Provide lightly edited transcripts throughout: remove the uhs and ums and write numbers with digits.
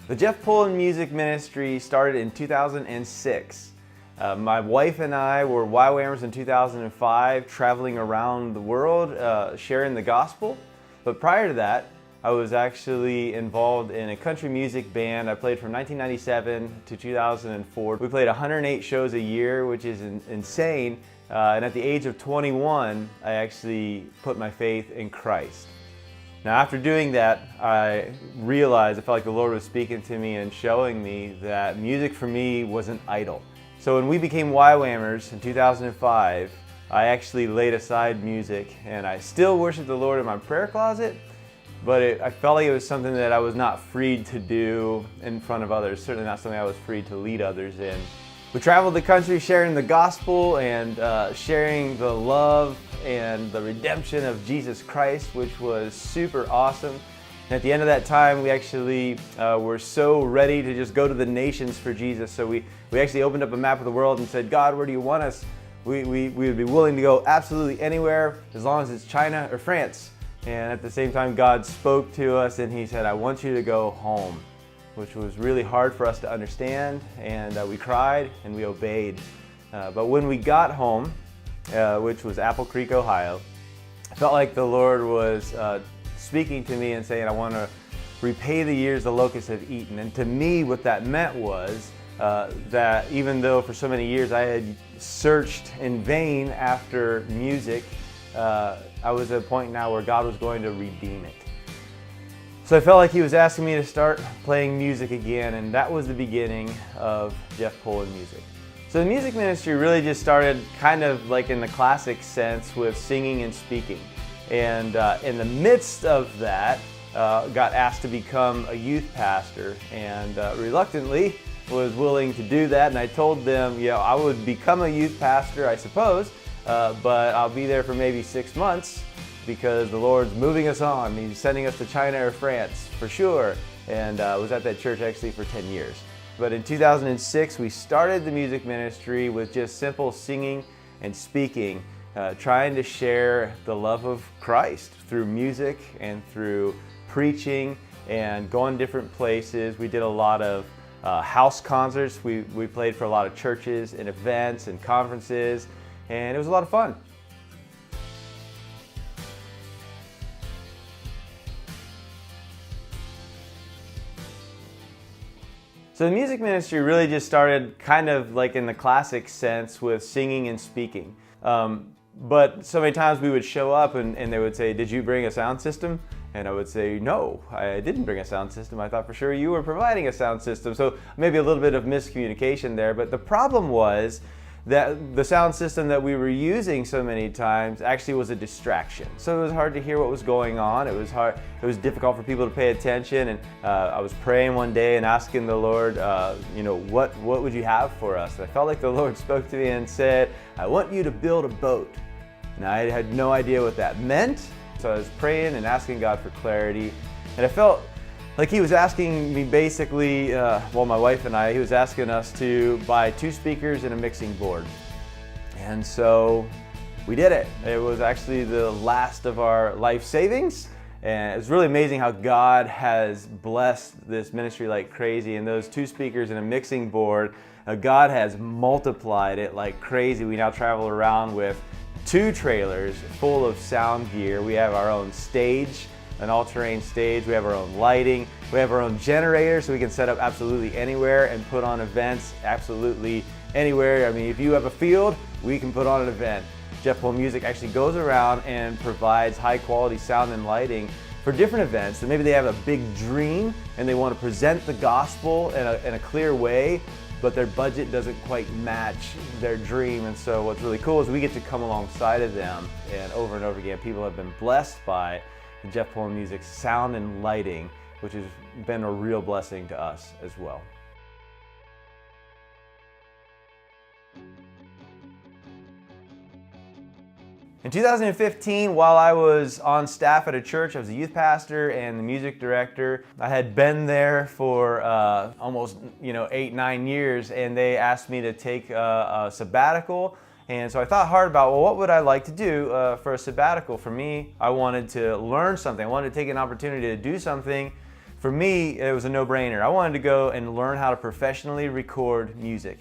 The Jeff Polen Music Ministry started in 2006. My wife and I were YWAMers in 2005, traveling around the world, sharing the gospel. But prior to that, I was actually involved in a country music band. I played from 1997 to 2004. We played 108 shows a year, which is insane. And at the age of 21, I actually put my faith in Christ. Now, after doing that, I realized, I felt like the Lord was speaking to me and showing me that music for me was an idol. So when we became YWAMers in 2005, I actually laid aside music, and I still worship the Lord in my prayer closet, but I felt like it was something that I was not freed to do in front of others, certainly not something I was free to lead others in. We traveled the country sharing the gospel and sharing the love and the redemption of Jesus Christ, which was super awesome. And at the end of that time, we actually were so ready to just go to the nations for Jesus. So we actually opened up a map of the world and said, God, where do you want us? We would be willing to go absolutely anywhere as long as it's China or France. And at the same time, God spoke to us and He said, I want you to go home, which was really hard for us to understand. And we cried and we obeyed. But when we got home, which was Apple Creek, Ohio, I felt like the Lord was speaking to me and saying, I want to repay the years the locusts have eaten. And to me, what that meant was that even though for so many years I had searched in vain after music, I was at a point now where God was going to redeem it. So I felt like He was asking me to start playing music again, and that was the beginning of Jeff Polen Music. So the music ministry really just started kind of like in the classic sense with singing and speaking. And in the midst of that, got asked to become a youth pastor, and reluctantly was willing to do that. And I told them, I would become a youth pastor, I suppose, but I'll be there for maybe 6 months because the Lord's moving us on. He's sending us to China or France for sure. And I was at that church actually for 10 years. But in 2006, we started the music ministry with just simple singing and speaking, trying to share the love of Christ through music and through preaching and going different places. We did a lot of house concerts. We played for a lot of churches and events and conferences, and it was a lot of fun. So the music ministry really just started kind of like in the classic sense with singing and speaking. But so many times we would show up and they would say, did you bring a sound system? And I would say, no, I didn't bring a sound system. I thought for sure you were providing a sound system. So maybe a little bit of miscommunication there. But the problem was that the sound system that we were using so many times actually was a distraction. So it was hard to hear what was going on. It was difficult for people to pay attention. And I was praying one day and asking the Lord, what would you have for us? And I felt like the Lord spoke to me and said, I want you to build a boat. And I had no idea what that meant. So I was praying and asking God for clarity. And I felt like He was asking me basically, my wife and I, He was asking us to buy 2 speakers and a mixing board. And so we did it. It was actually the last of our life savings. And it's really amazing how God has blessed this ministry like crazy. And those 2 speakers and a mixing board, God has multiplied it like crazy. We now travel around with 2 trailers full of sound gear. We have our own stage, an all-terrain stage. We have our own lighting. We have our own generator, so we can set up absolutely anywhere and put on events absolutely anywhere. I mean, if you have a field, we can put on an event. Jeff Polen Music actually goes around and provides high-quality sound and lighting for different events. And maybe they have a big dream and they want to present the gospel in a clear way, but their budget doesn't quite match their dream. And so what's really cool is we get to come alongside of them, and over again, people have been blessed by Jeff Polen Music's sound and lighting, which has been a real blessing to us as well. In 2015, while I was on staff at a church, I was a youth pastor and the music director. I had been there for almost 8-9 years, and they asked me to take a sabbatical. And so I thought hard about, well, what would I like to do for a sabbatical? For me, I wanted to learn something. I wanted to take an opportunity to do something For me, it was a no-brainer. I wanted to go and learn how to professionally record music.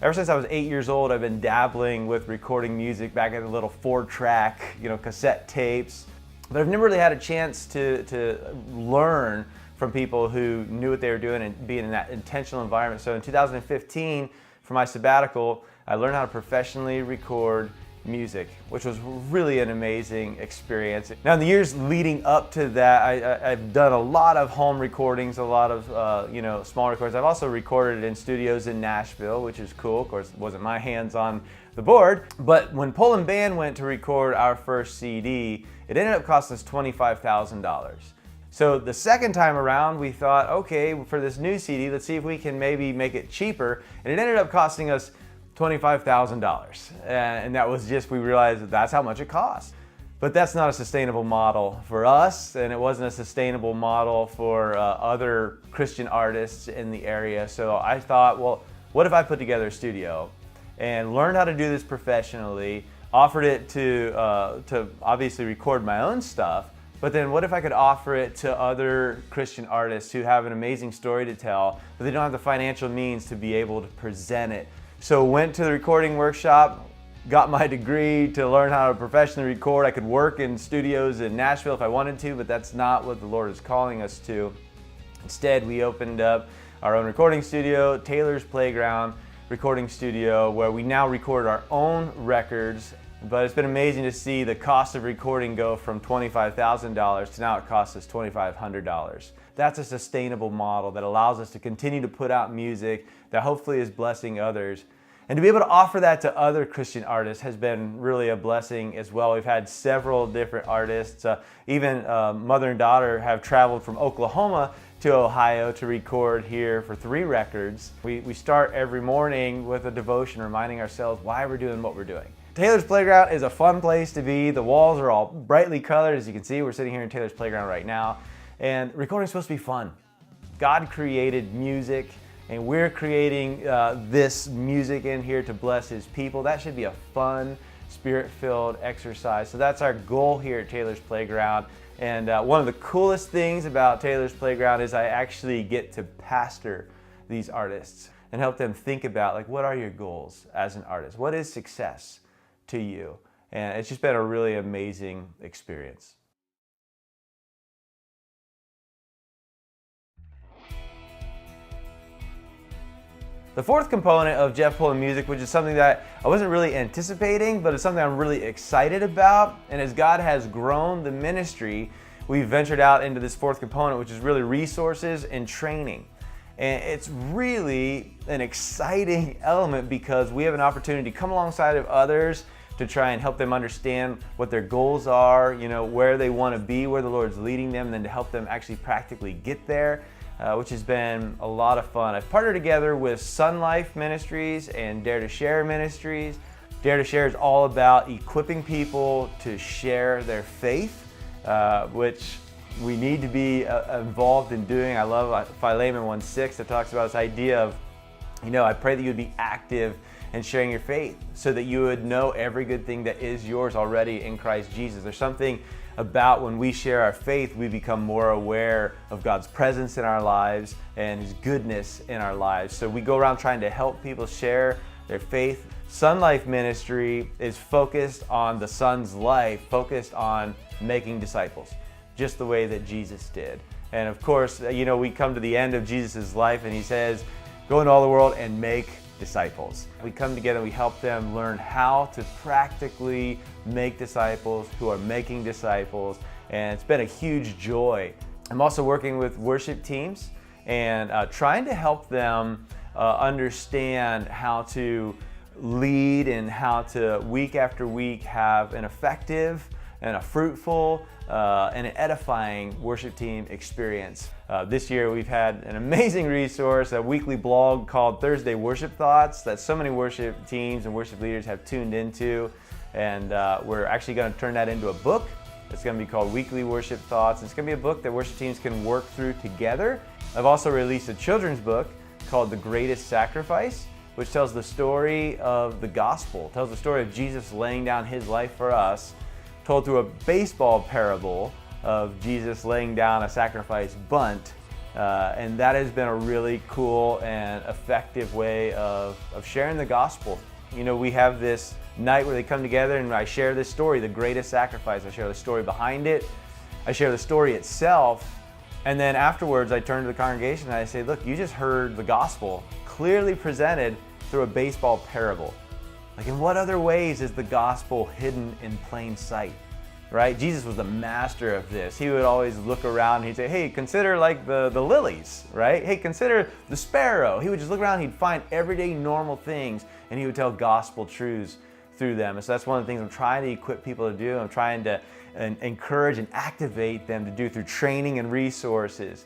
Ever since I was 8 years old, I've been dabbling with recording music back at the little 4-track, cassette tapes. But I've never really had a chance to learn from people who knew what they were doing and be in that intentional environment. So in 2015, for my sabbatical, I learned how to professionally record music, which was really an amazing experience. Now, in the years leading up to that, I've done a lot of home recordings, a lot of small recordings. I've also recorded in studios in Nashville, which is cool. Of course, it wasn't my hands on the board. But when Polen Band went to record our first CD, it ended up costing us $25,000. So the second time around, we thought, okay, for this new CD, let's see if we can maybe make it cheaper. And it ended up costing us $25,000. And that was just, we realized that that's how much it costs. But that's not a sustainable model for us, and it wasn't a sustainable model for other Christian artists in the area. So I thought, well, what if I put together a studio and learned how to do this professionally, offered it to obviously record my own stuff, but then what if I could offer it to other Christian artists who have an amazing story to tell, but they don't have the financial means to be able to present it. So went to the recording workshop, got my degree to learn how to professionally record. I could work in studios in Nashville if I wanted to, but that's not what the Lord is calling us to. Instead, we opened up our own recording studio, Taylor's Playground Recording Studio, where we now record our own records. But it's been amazing to see the cost of recording go from $25,000 to now it costs us $2,500. That's a sustainable model that allows us to continue to put out music that hopefully is blessing others. And to be able to offer that to other Christian artists has been really a blessing as well. We've had several different artists, even mother and daughter have traveled from Oklahoma to Ohio to record here for 3 records. We start every morning with a devotion reminding ourselves why we're doing what we're doing. Taylor's Playground is a fun place to be. The walls are all brightly colored. As you can see, we're sitting here in Taylor's Playground right now. And recording is supposed to be fun. God created music, and we're creating this music in here to bless His people. That should be a fun, spirit-filled exercise. So that's our goal here at Taylor's Playground. And one of the coolest things about Taylor's Playground is I actually get to pastor these artists and help them think about, like, what are your goals as an artist? What is success to you? And it's just been a really amazing experience. The fourth component of Jeff Polen Music, which is something that I wasn't really anticipating, but it's something I'm really excited about. And as God has grown the ministry, we've ventured out into this fourth component, which is really resources and training. And it's really an exciting element because we have an opportunity to come alongside of others to try and help them understand what their goals are, where they want to be, where the Lord's leading them, and then to help them actually practically get there. Which has been a lot of fun. I've partnered together with Sun Life Ministries and Dare to Share Ministries. Dare to Share is all about equipping people to share their faith, which we need to be involved in doing. I love Philemon 1:6 that talks about this idea of, I pray that you would be active in sharing your faith so that you would know every good thing that is yours already in Christ Jesus. There's something about when we share our faith, we become more aware of God's presence in our lives and His goodness in our lives. So we go around trying to help people share their faith. Sun Life Ministry is focused on the Son's life, focused on making disciples, just the way that Jesus did. And of course, we come to the end of Jesus' life and He says, go into all the world and make disciples. We come together and we help them learn how to practically make disciples who are making disciples, and it's been a huge joy. I'm also working with worship teams and trying to help them understand how to lead and how to week after week have an effective and a fruitful and an edifying worship team experience. This year we've had an amazing resource, a weekly blog called Thursday Worship Thoughts that so many worship teams and worship leaders have tuned into, and we're actually going to turn that into a book. It's going to be called Weekly Worship Thoughts. It's going to be a book that worship teams can work through together. I've also released a children's book called The Greatest Sacrifice, which tells the story of the gospel, tells the story of Jesus laying down His life for us, told through a baseball parable of Jesus laying down a sacrifice bunt And that has been a really cool and effective way of sharing the gospel. You know, we have this night where they come together and I share this story, the greatest sacrifice. I share the story behind it. I share the story itself. And then afterwards, I turn to the congregation and I say, look, you just heard the gospel clearly presented through a baseball parable. Like, in what other ways is the gospel hidden in plain sight? Right? Jesus was the master of this. He would always look around and he'd say, hey, consider like the lilies, right? Hey, consider the sparrow. He would just look around and he'd find everyday normal things and he would tell gospel truths through them. And so that's one of the things I'm trying to equip people to do. I'm trying to encourage and activate them to do through training and resources.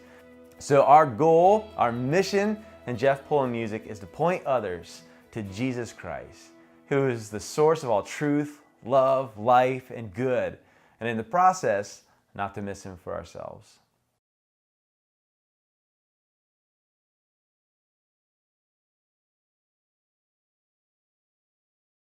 So our goal, our mission in Jeff Polen Music is to point others to Jesus Christ, who is the source of all truth, love, life, and good. And in the process, not to miss him for ourselves.